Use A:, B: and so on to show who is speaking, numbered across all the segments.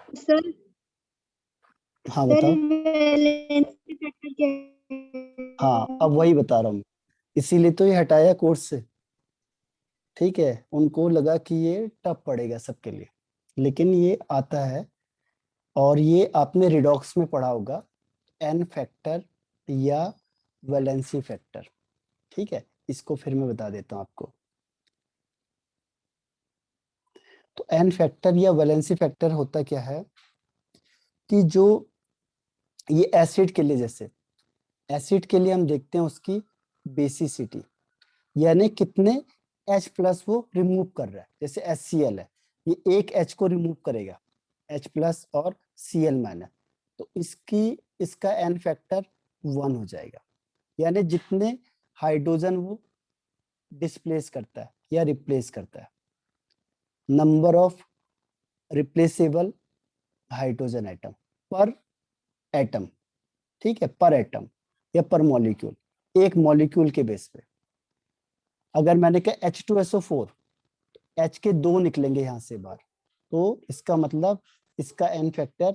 A: Sir
B: हाँ
A: sir
B: बताओ।
A: Valency factor क्या है?
B: हाँ अब वही बता रहा हूँ, इसीलिए तो ये हटाया कोर्स से। ठीक है, उनको लगा कि ये टफ पड़ेगा सबके लिए, लेकिन ये आता है। और ये आपने रिडॉक्स में पढ़ा होगा, एन फैक्टर या वैलेंसी फैक्टर। ठीक है, इसको फिर मैं बता देता हूँ आपको। तो एन फैक्टर या वैलेंसी फैक्टर होता क्या है कि जो ये एसिड के लिए, जैसे एसिड के लिए हम देखते हैं उसकी बेसिसिटी, यानी कितने H प्लस वो रिमूव कर रहा है। जैसे HCl है, ये एक H को रिमूव करेगा, H प्लस और Cl माइनस, तो इसका एन फैक्टर 1 हो जाएगा। यानी जितने हाइड्रोजन वो डिस्प्लेस करता है या रिप्लेस करता है, number of replaceable hydrogen atom पर एटम। ठीक है, पर एटम या पर मॉलिक्यूल, एक मॉलिक्यूल के बेस पे। अगर मैंने कहा H2SO4, H के 2 निकलेंगे यहां से बाहर, तो इसका मतलब इसका एन फैक्टर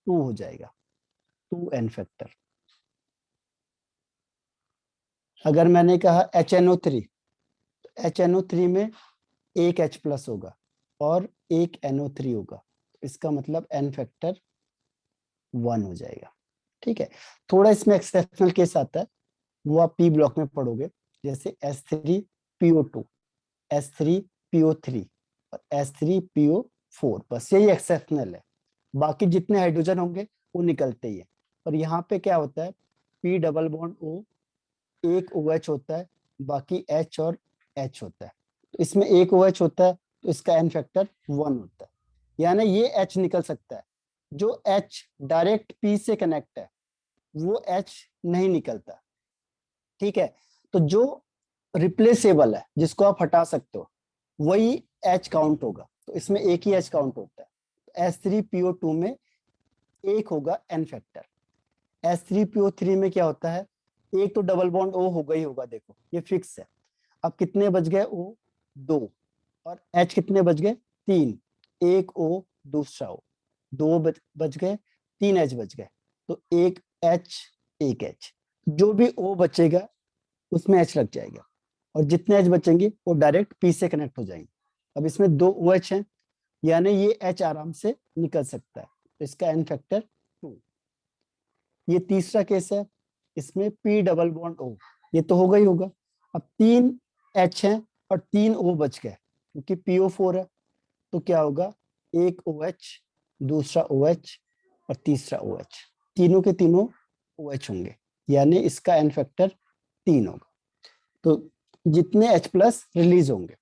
B: 2 हो जाएगा, 2 एन फैक्टर। अगर मैंने कहा HNO3, तो HNO3 में एक H प्लस होगा और एक NO3 होगा, इसका मतलब एन फैक्टर 1 हो जाएगा। ठीक है, थोड़ा इसमें एक्सेप्शनल केस आता है, वो आप पी ब्लॉक में पढ़ोगे, जैसे S3PO2, S3PO3 और S3PO4, बस यही एक्सेप्शनल है। बाकी जितने हाइड्रोजन होंगे वो निकलते ही है। और यहाँ पे क्या होता है, P डबल बॉन्ड O, एक OH होता है, बाकी H और H होता है। तो इसमें एक OH होता है, तो इसका एन फैक्टर 1 होता है। यानी ये H निकल सकता है। जो H डायरेक्ट P से कनेक्ट है वो H नहीं निकलता। ठीक है, तो जो रिप्लेसेबल है, जिसको आप हटा सकते हो, वही H काउंट होगा। तो इसमें एक ही H काउंट होता है। S3PO2 में एक होगा एन फैक्टर। S3PO3 में क्या होता है, एक तो डबल बॉन्ड O होगा ही होगा, देखो ये फिक्स है। अब कितने बच गए O, 2, और H कितने बच गए, 3, एक O दूसरा O, 2 बच गए, 3 H बच गए, तो एक H, एक H, जो भी O बचेगा उसमें H लग जाएगा, और जितने H बचेंगे वो डायरेक्ट P से कनेक्ट हो जाएंगे। अब इसमें 2 OH हैं, यानी ये H आराम से निकल सकता है, तो इसका एन फैक्टर 2। ये तीसरा केस है, इसमें P डबल बॉन्ड O, ये तो होगा ही होगा। अब 3 H हैं और 3 O बच गए, क्योंकि PO4 है, तो क्या होगा, एक OH, दूसरा OH और तीसरा OH, तीनों के तीनों OH होंगे, यानी इसका एन फैक्टर 3 होगा। तो जितने H प्लस रिलीज होंगे।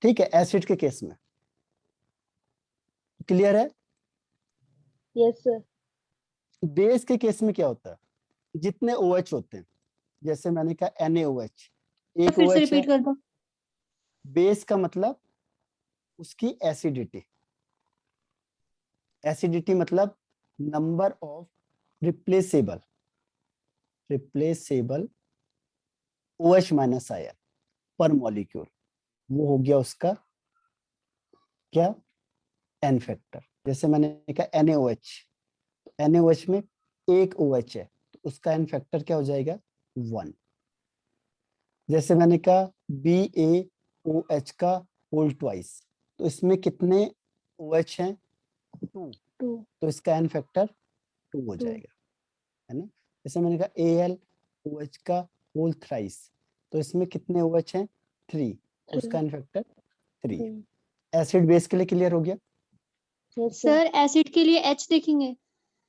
B: ठीक है, एसिड के केस में क्लियर है।
A: Yes sir.
B: बेस के केस में क्या होता है, जितने OH होते हैं, जैसे मैंने कहा NaOH, एक
A: फिर से
B: OH है।
A: रिपीट कर दो।
B: बेस का मतलब उसकी एसिडिटी, एसिडिटी मतलब number of replaceable replaceable OH minus ion पर मॉलिक्यूल, वो हो गया उसका क्या, एन फैक्टर। जैसे मैंने कहा NaOH, NaOH में एक OH है, तो उसका एन फैक्टर क्या हो जाएगा, 1। जैसे मैंने कहा BaOH का होल ट्वाइस, तो इसमें कितने OH हैं, 2,
A: 2
B: तो इसका एन फैक्टर 2 हो
A: 2
B: जाएगा, है ना। जैसे मैंने कहा AlOH का होल थ्राइस, तो इसमें कितने OH हैं, 3, तो उसका
A: 3
B: एन फैक्टर 3 है।
A: 3।
B: एसिड बेस के लिए क्लियर हो गया।
A: सर एसिड के लिए H देखेंगे।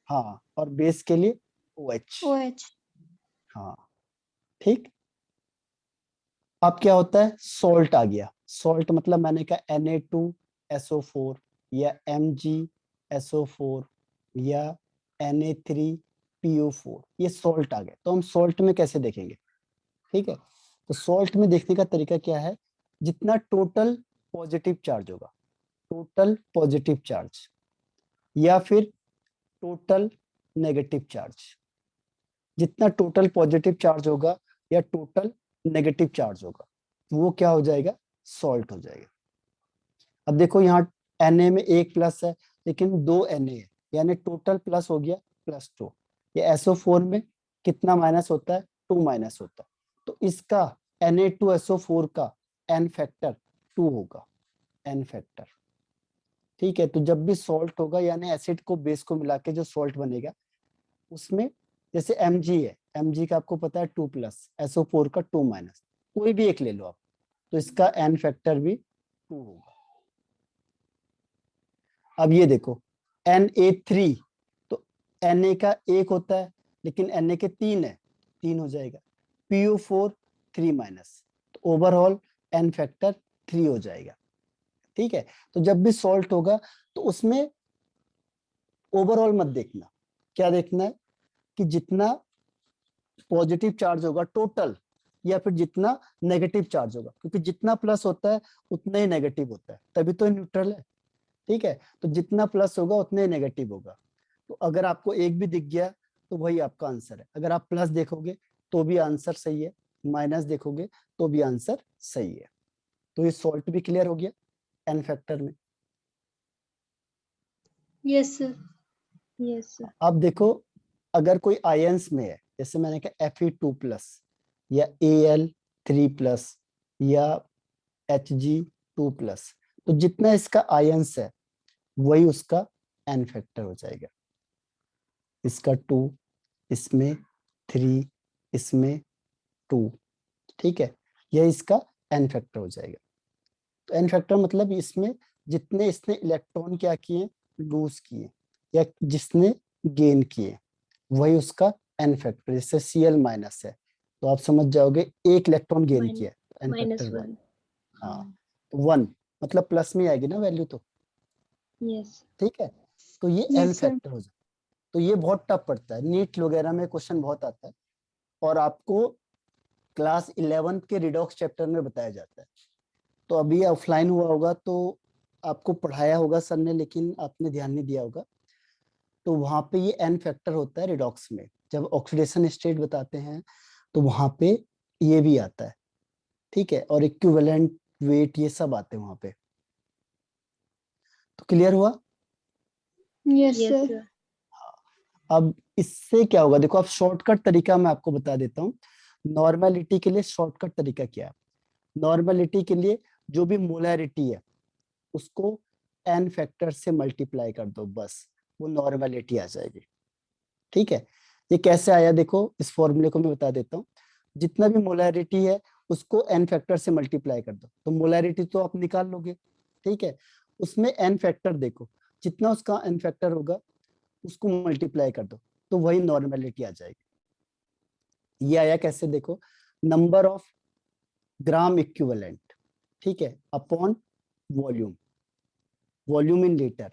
B: हाँ, और बेस के लिए OH।
A: OH।
B: हाँ, ठीक। अब क्या होता है, सॉल्ट आ गया। सॉल्ट मतलब मैंने कहा Na2SO4 या MgSO4 या Na3PO4, ये सॉल्ट आ गए। तो हम सॉल्ट में कैसे देखेंगे। ठीक है, तो सॉल्ट में देखने का तरीका क्या है, जितना टोटल पॉजिटिव चार्ज होगा, टोटल पॉजिटिव चार्ज, या फिर टोटल नेगेटिव चार्ज, जितना टोटल पॉजिटिव चार्ज होगा या टोटल नेगेटिव चार्ज होगा, वो क्या हो जाएगा, सॉल्ट हो जाएगा। अब देखो यहाँ Na में एक प्लस है, लेकिन 2 Na है, यानी टोटल प्लस हो गया +2। ये SO4 में कितना माइनस होता है? 2 माइनस होता है। तो इसका Na2SO4 का n फैक्टर 2 होगा, n फैक्टर। ठीक है, तो जब भी सॉल्ट होगा यानी एसिड को बेस को मिला के जो सॉल्ट बनेगा उसमें, जैसे Mg है, Mg का आपको पता है 2+, SO4 का 2-, कोई भी एक ले लो आप, तो इसका n फैक्टर भी 2 होगा। अब ये देखो Na3, तो Na का 1 होता है लेकिन Na के 3 है, 3 हो जाएगा। PO4 3-, तो ओवरऑल n फैक्टर 3 हो जाएगा। ठीक है, तो जब भी सॉल्ट होगा तो उसमें ओवरऑल मत देखना, क्या देखना है कि जितना पॉजिटिव चार्ज होगा टोटल, या फिर जितना नेगेटिव चार्ज होगा, क्योंकि जितना प्लस होता है उतना ही नेगेटिव होता है, तभी तो न्यूट्रल है। ठीक है, तो जितना प्लस होगा उतना ही नेगेटिव होगा। तो अगर आपको एक भी दिख गया तो वही आपका आंसर है। अगर आप प्लस देखोगे तो भी आंसर सही है, माइनस देखोगे तो भी आंसर सही है। तो ये सॉल्ट भी क्लियर हो गया एन फैक्टर में।
A: Yes sir, yes sir.
B: अब देखो, अगर कोई आयंस में है, जैसे मैंने कहा Fe2+ या Al3+ या Hg2+, तो जितना इसका आयंस है वही उसका एन फैक्टर हो जाएगा। इसका 2, इसमें 3, इसमें 2। ठीक है, यह इसका एन फैक्टर हो जाएगा। तो एन फैक्टर मतलब इसमें जितने इसने इलेक्ट्रॉन क्या किए, लूज किए, या जिसने गेन किए, वही उसका एन फैक्टर। जैसे Cl- है तो आप समझ जाओगे एक इलेक्ट्रॉन गेन किया, एन फैक्टर 1।
A: -1।
B: हाँ, 1 मतलब प्लस में आएगी ना वैल्यू तो।
A: यस,
B: ठीक है, तो ये एन
A: यस सर।
B: फैक्टर हो जाए। तो ये बहुत टफ पड़ता है, नीट वगैरह में क्वेश्चन बहुत आता है, और आपको क्लास 11 के रिडॉक्स चैप्टर में बताया जाता है। तो अभी ऑफलाइन हुआ होगा तो आपको पढ़ाया होगा सर ने, लेकिन आपने ध्यान नहीं दिया होगा। तो वहां पे ये एन फैक्टर होता है रिडॉक्स में, जब ऑक्सीडेशन स्टेट बताते हैं तो वहां पे ये भी आता है। ठीक है, और इक्विवेलेंट वेट ये सब आते हैं वहां पे। तो क्लियर हुआ?
A: Yes sir.
B: अब इससे क्या होगा, देखो अब शॉर्टकट तरीका मैं आपको बता देता हूँ। नॉर्मेलिटी के लिए शॉर्टकट तरीका क्या है? नॉर्मेलिटी के लिए जो भी मोलैरिटी है उसको एन फैक्टर से मल्टीप्लाई कर दो, बस वो नॉर्मेलिटी आ जाएगी। ठीक है, ये कैसे आया देखो, इस फॉर्मूले को मैं बता देता हूँ। जितना भी मोलैरिटी है उसको एन फैक्टर से मल्टीप्लाई कर दो, तो मोलैरिटी तो आप निकाल लोगे। ठीक है, उसमें एन फैक्टर देखो, जितना उसका एन फैक्टर होगा उसको मल्टीप्लाई कर दो, तो वही नॉर्मेलिटी आ जाएगी। ये आया कैसे देखो, नंबर ऑफ ग्राम इक्विवेलेंट, ठीक है, upon volume, volume in litre.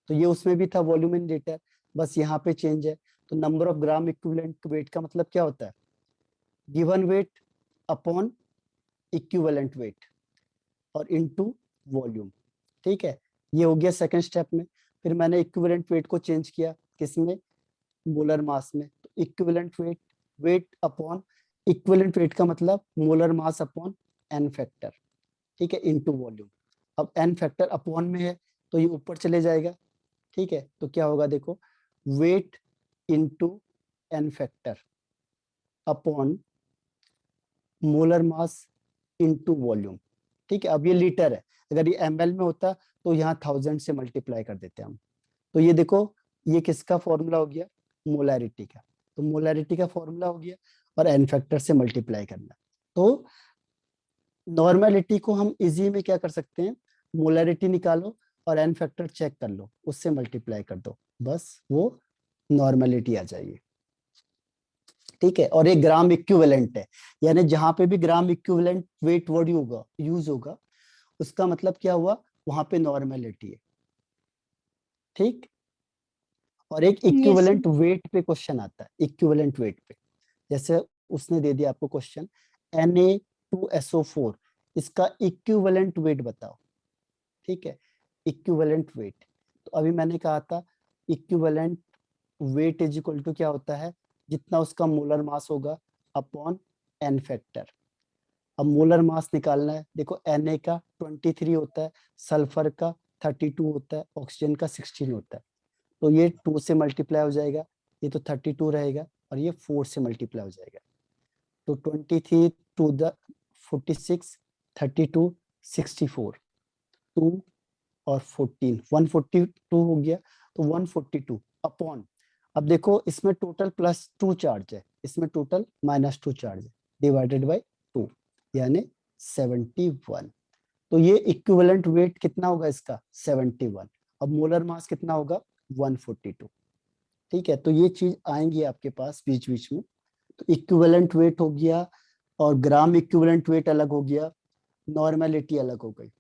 B: तो ये उसमें भी था वॉल्यूम इन लीटर, बस यहाँ पे चेंज है। तो number of gram equivalent weight का मतलब क्या होता है? Given weight upon equivalent wait और इनटू वॉल्यूम। ठीक है, ये हो गया सेकंड स्टेप में। फिर मैंने इक्विवेलेंट वेट को चेंज किया किसमें? मोलर मास में। तो equivalent weight, weight upon equivalent weight का मतलब molar mass upon n factor. ठीक है, इनटू वॉल्यूम। अब एन फैक्टर अपॉन में है तो ये ऊपर चले जाएगा। ठीक है, तो क्या होगा देखो, weight into n factor upon molar mass into volume. ठीक है, अब ये लीटर है, अगर ये ml में होता तो यहाँ 1000 से मल्टीप्लाई कर देते हम। तो ये देखो, ये किसका फॉर्मूला हो गया? मोलैरिटी का। तो मोलैरिटी का फॉर्मूला हो गया और एन फैक्टर से मल्टीप्लाई करना। तो नॉर्मेलिटी को हम इजी में क्या कर सकते हैं, मोलैरिटी निकालो और एन फैक्टर चेक कर लो, उससे मल्टीप्लाई कर दो, बस वो नॉर्मेलिटी आ जाएगी। ठीक है, और एक ग्राम इक्विवेलेंट है, यानी जहां पे भी ग्राम इक्विवेलेंट वेट वर्ड होगा यूज होगा, उसका मतलब क्या हुआ, वहां पे नॉर्मेलिटी है। ठीक, और एक
A: यस
B: इक्विवेलेंट
A: सर।
B: वेट पे क्वेश्चन आता है, इक्विवेलेंट वेट पे। जैसे उसने दे दिया आपको क्वेश्चन Na2SO4, इसका इक्विवेलेंट वेट बताओ। ठीक है, इक्विवेलेंट वेट, तो अभी मैंने कहा था equivalent weight is equal to क्या होता है, जितना उसका मोलर मास होगा अपॉन एन फैक्टर। अब मोलर मास निकालना है, देखो Na का 23 होता है, सल्फर का 32 होता है, ऑक्सीजन का 16 होता है, तो ये 2 से मल्टीप्लाई हो जाएगा, ये तो 32 रहेगा और ये 4 से मल्टीप्लाई हो जाएगा, तो 23 टू द 46, 32, 64, 2 और 14, 142 हो गया, तो 142 अपॉन, अब देखो इसमें टोटल +2 चार्ज है, इसमें टोटल -2 चार्ज है, डिवाइडेड बाय 2 यानी 71। तो ये इक्विवेलेंट वेट कितना होगा इसका 71। अब मोलर मास कितना होगा 142। ठीक है, तो ये चीज आएंगी आपके पास बीच बीच में। तो इक्विवेलेंट वेट हो गया और ग्राम इक्विवेलेंट वेट अलग हो गया, नॉर्मेलिटी अलग हो गई।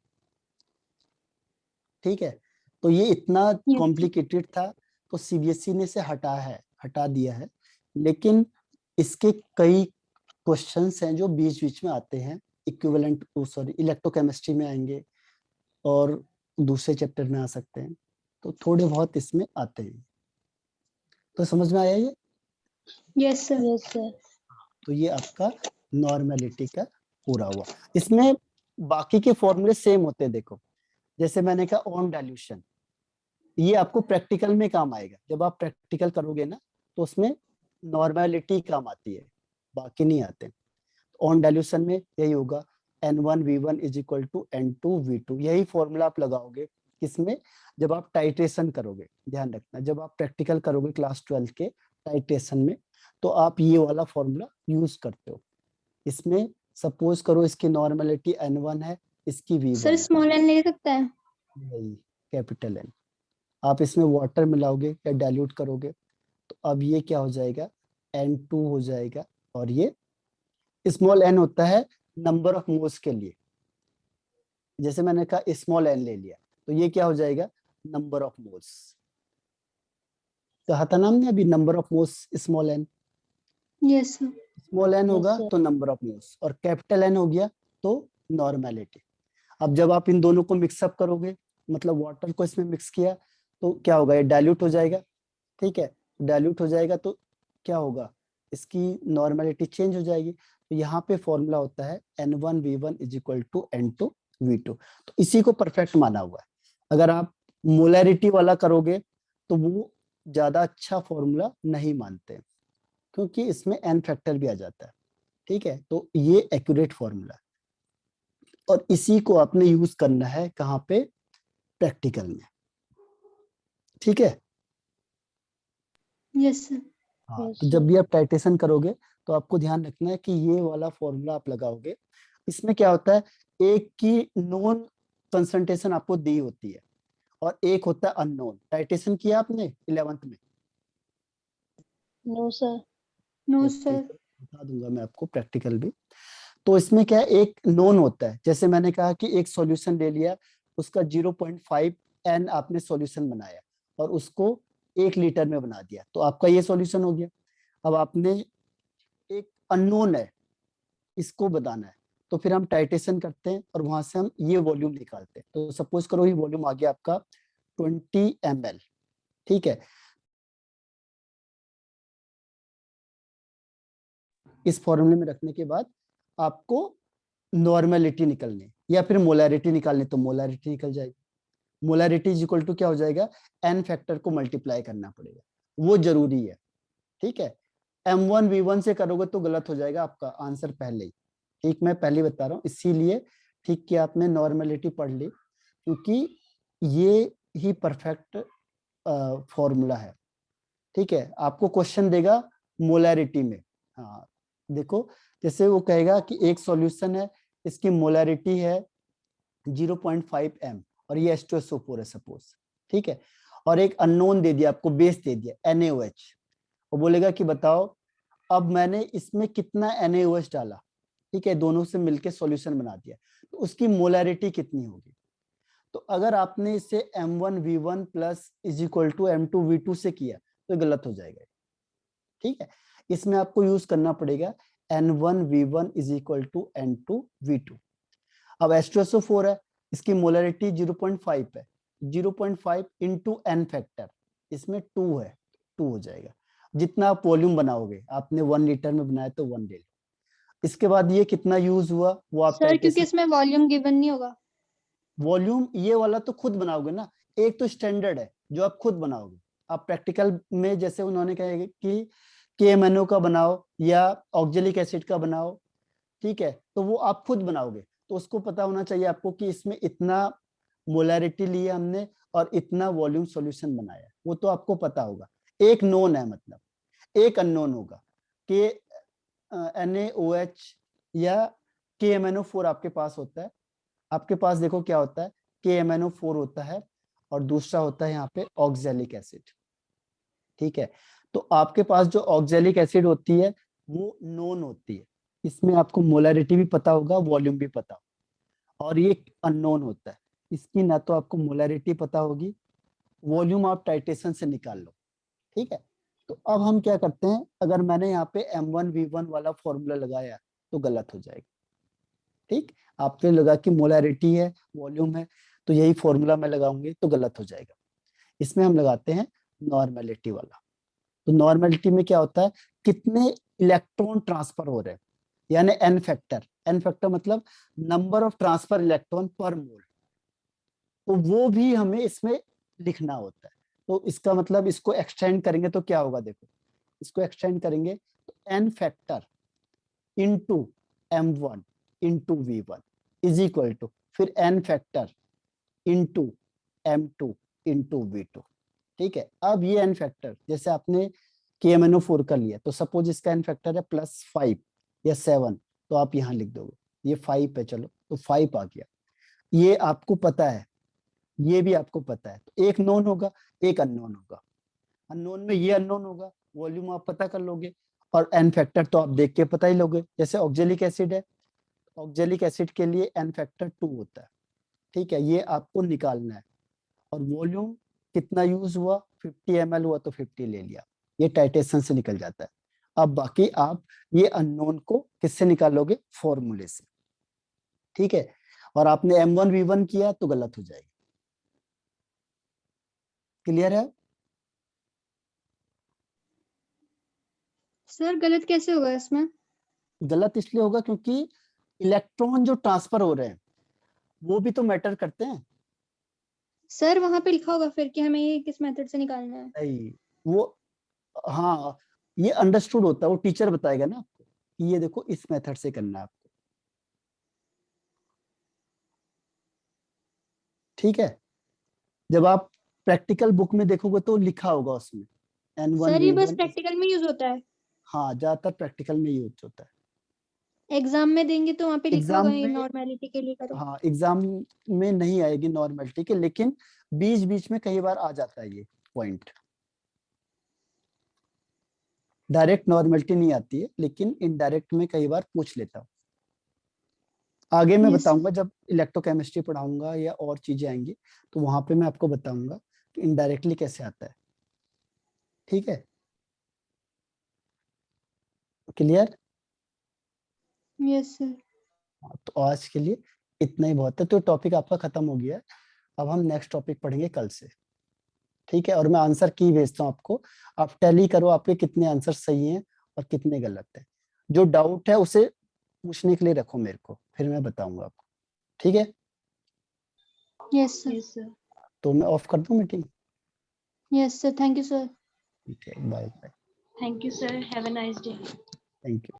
B: ठीक है, तो ये इतना कॉम्प्लिकेटेड था, तो सीबीएसई ने इसे हटा दिया है, लेकिन इसके कई क्वेश्चंस हैं जो बीच बीच में आते हैं, इक्विवेलेंट सॉरी इलेक्ट्रोकेमिस्ट्री में आएंगे और दूसरे चैप्टर में आ सकते हैं, तो थोड़े बहुत इसमें आते हैं। तो समझ में आया ये?
A: Yes sir, yes sir.
B: तो ये आपका नॉर्मेलिटी का पूरा हुआ। इसमें बाकी के फॉर्मूले सेम होते हैं, देखो जैसे मैंने कहा ऑन डाइल्यूशन, ये आपको प्रैक्टिकल में काम आएगा, जब आप प्रैक्टिकल करोगे ना तो उसमें नॉर्मेलिटी काम आती है, बाकी नहीं आते। ऑन डाइल्यूशन में यही होगा N1V1 = N2V2, यही फॉर्मूला आप लगाओगे किसमें, जब आप टाइट्रेशन करोगे। ध्यान रखना, जब आप प्रैक्टिकल करोगे क्लास 12 के टाइट्रेशन में, तो आप ये वाला फॉर्मूला यूज करते हो। इसमें सपोज करो इसकी नॉर्मेलिटी N1 है, इसकी V1
A: सर
B: है,
A: स्मॉल एन ले सकता है?
B: नहीं, कैपिटल N। आप इसमें वाटर मिलाओगे या डाइल्यूट करोगे, तो अब ये क्या हो जाएगा N2 हो जाएगा, और ये स्मॉल n होता है नंबर ऑफ मोल्स के लिए, जैसे मैंने कहा स्मॉल n ले लिया, तो ये क्या हो जाएगा नंबर ऑफ मोल्स। कहा था ना हमने अभी, number of moles small n,
A: yes sir.
B: Small n होगा
A: sir.
B: तो नंबर ऑफ मोल्स, और कैपिटल N हो गया तो नॉर्मेलिटी। अब जब आप इन दोनों को मिक्सअप करोगे, मतलब वाटर को इसमें मिक्स किया, तो क्या होगा, ये डाइल्यूट हो जाएगा। ठीक है, डाइल्यूट हो जाएगा तो क्या होगा, इसकी नॉर्मेलिटी चेंज हो जाएगी। तो यहाँ पे फॉर्मूला होता है N1V1 = N2V2, तो इसी को परफेक्ट माना हुआ है। अगर आप मोलैरिटी वाला करोगे तो वो ज्यादा अच्छा फॉर्मूला नहीं मानते, क्योंकि इसमें n फैक्टर भी आ जाता है। ठीक है, तो ये एक्यूरेट फॉर्मूला है, और इसी को आपने यूज करना है कहाँ पे, प्रैक्टिकल में। ठीक है,
A: यस सर।
B: हाँ, तो जब भी आप टाइट्रेशन करोगे तो आपको ध्यान रखना है कि ये वाला फॉर्मूला आप लगाओगे। इसमें क्या होता है, एक की नोन कंसंट्रेशन आपको दी होती है और एक होता है अननोन। टाइट्रेशन किया आपने 11th में?
A: No sir. No sir.
B: बता दूंगा मैं आपको प्रैक्टिकल भी। तो इसमें क्या है, एक नोन होता है, जैसे मैंने कहा कि एक सॉल्यूशन ले लिया, उसका 0.5 n आपने सॉल्यूशन बनाया और उसको 1 लीटर में बना दिया, तो आपका ये सॉल्यूशन हो गया। अब आपने एक अननोन है, इसको बताना है, तो फिर हम टाइट्रेशन करते हैं और वहां से हम ये वॉल्यूम निकालते हैं। तो सपोज करो ये वॉल्यूम आ गया आपका 20 ml। ठीक है, इस फॉर्मूले में रखने के बाद आपको नॉर्मेलिटी निकलनी या फिर मोलैरिटी निकालनी, तो मोलैरिटी निकल जाएगी। मोलैरिटी इक्वल टू क्या हो जाएगा, n फैक्टर को मल्टीप्लाई करना पड़ेगा, वो जरूरी है। ठीक है, M1V1 से करोगे तो गलत हो जाएगा आपका आंसर पहले ही। ठीक, मैं पहले बता रहा हूँ, इसीलिए ठीक कि आपने नॉर्मेलिटी पढ़ ली, क्योंकि ये ही परफेक्ट फॉर्मूला है। ठीक है, आपको क्वेश्चन देगा मोलैरिटी में। हाँ देखो, जैसे वो कहेगा कि एक सॉल्यूशन है, इसकी मोलैरिटी है 0.5 m और ये H2SO4 है सपोज। ठीक है, और एक अननोन दे दिया आपको, बेस दे दिया NaOH, वो बोलेगा कि बताओ अब मैंने इसमें कितना NaOH डाला। ठीक है, दोनों से मिलके सॉल्यूशन बना दिया, तो उसकी मोलैरिटी कितनी होगी। तो अगर आपने इसे M1V1 प्लस = M2V2 से किया तो गलत हो जाएगा। ठीक है, इसमें आपको यूज करना पड़ेगा N1V1 = N2V2। अब H2SO4 है, इसकी मोलैरिटी 0.5 है, 0.5 इंटू n फैक्टर, इसमें 2 है, 2 हो जाएगा। जितना आप वॉल्यूम बनाओगे, आपने 1 लीटर में बनाया तो 1 ले लो। इसके बाद ये कितना यूज हुआ वो आप
A: सर क्योंकि इसमें वॉल्यूम गिवन नहीं होगा।
B: वॉल्यूम ये वाला तो खुद बनाओगे ना, एक तो स्टैंडर्ड है जो आप खुद बनाओगे। आप प्रैक्टिकल में जैसे उन्होंने कहा कि KMNO का बनाओ या ऑक्जेलिक एसिड का बनाओ, ठीक है, तो वो आप खुद बनाओगे, तो उसको पता होना चाहिए आपको कि इसमें इतना मोलैरिटी लिया हमने और इतना वॉल्यूम सॉल्यूशन बनाया, वो तो आपको पता होगा। एक नोन है, मतलब एक अननोन होगा कि NaOH या KMNO4 आपके पास होता है। आपके पास देखो क्या होता है, KMNO4 होता है और दूसरा होता है यहाँ पे ऑक्जेलिक एसिड, ठीक है। तो आपके पास जो ऑक्जेलिक एसिड होती है वो नोन होती है, इसमें आपको मोलैरिटी भी पता होगा, वॉल्यूम भी पता होगा। और ये अननोन होता है, इसकी ना तो आपको मोलैरिटी पता होगी, वॉल्यूम आप टाइट्रेशन से निकाल लो, ठीक है। तो अब हम क्या करते हैं, अगर मैंने यहाँ पे M1V1 वाला फॉर्मूला लगाया तो गलत हो जाएगा, ठीक। आपने लगा कि मोलैरिटी है, वॉल्यूम है, तो यही फॉर्मूला मैं लगाऊंगी तो गलत हो जाएगा। इसमें हम लगाते हैं नॉर्मेलिटी वाला। तो नॉर्मेलिटी में क्या होता है, कितने इलेक्ट्रॉन ट्रांसफर हो रहे हैं, यानी एन फैक्टर। एन फैक्टर मतलब नंबर ऑफ ट्रांसफर इलेक्ट्रॉन पर मोल, तो वो भी हमें इसमें लिखना होता है। तो इसका मतलब इसको एक्सटेंड करेंगे तो क्या होगा, देखो इसको एक्सटेंड करेंगे तो n factor into M1 into V1 is equal to फिर n factor into M2 into V2, ठीक है। अब ये एन फैक्टर जैसे आपने KMNO4 का लिया, तो सपोज इसका एन फैक्टर है +5 या 7, तो आप यहाँ लिख दोगे, ये 5 है, चलो तो 5 आ गया। ये आपको पता है, ये भी आपको पता है, तो एक नोन होगा, एक अननोन होगा। अननोन में ये अननोन होगा, वॉल्यूम आप पता कर लोगे, और एन फैक्टर तो आप देख के पता ही लोगे। जैसे ऑक्जेलिक एसिड है, ऑक्जेलिक एसिड के लिए एन फैक्टर 2 होता है, ठीक है, ये आपको निकालना है। और वॉल्यूम कितना यूज हुआ, 50 ml हुआ तो 50 ले लिया, ये टाइट्रेशन से निकल जाता है। अब बाकी आप ये अननोन को किससे निकालोगे, फॉर्मूले से, ठीक है। और आपने M1V1 किया तो गलत हो जाएगी। क्लियर है?
A: सर गलत कैसे होगा इसमें?
B: गलत इसलिए होगा क्योंकि इलेक्ट्रॉन जो ट्रांसफर हो रहे हैं वो भी तो मैटर करते हैं।
A: सर वहां पे लिखा होगा फिर कि हमें ये किस मेथड से निकालना है।
B: नहीं, वो, हाँ, ये अंडरस्टूड होता है, वो टीचर बताएगा ना आपको कि ये देखो इस मेथड से करना है आपको, ठीक है। जब आप प्रैक्टिकल बुक में देखोगे तो लिखा होगा उसमें
A: सर ये बस
B: N1V1।
A: प्रैक्टिकल में यूज होता है?
B: हाँ, ज्यादातर प्रैक्टिकल में यूज होता है।
A: एग्जाम में देंगे तो वहां पे लिखा
B: एग्जाम
A: होगा ये
B: में,
A: नॉर्मेलिटी के लिए करो।
B: हाँ एग्जाम में नहीं आएगी नॉर्मेलिटी के, लेकिन बीच बीच में कई बार आ जाता है ये पॉइंट। डायरेक्ट नॉर्मेलिटी नहीं आती है, लेकिन इनडायरेक्ट में कई बार पूछ लेता हूँ। आगे मैं
A: यस।
B: बताऊंगा जब इलेक्ट्रोकेमिस्ट्री पढ़ाऊंगा या और चीजें आएंगी, तो वहां पे मैं आपको बताऊंगा कि इनडायरेक्टली कैसे आता है, ठीक है। क्लियर?
A: Yes sir.
B: तो आज के लिए इतना ही बहुत है, तो टॉपिक आपका खत्म हो गया है। अब हम नेक्स्ट टॉपिक पढ़ेंगे कल से, ठीक है। और मैं आंसर की भेजता हूँ आपको, आप टैली करो आपके कितने आंसर सही हैं और कितने गलत हैं। जो डाउट है उसे पूछने के लिए रखो मेरे को, फिर मैं बताऊंगा आपको, ठीक है।
A: Yes sir.
B: तो मैं ऑफ कर दूं meeting?
A: Yes sir, thank you sir.
B: ठीक है, bye bye.
A: Thank you sir, have a nice day.
B: Thank you.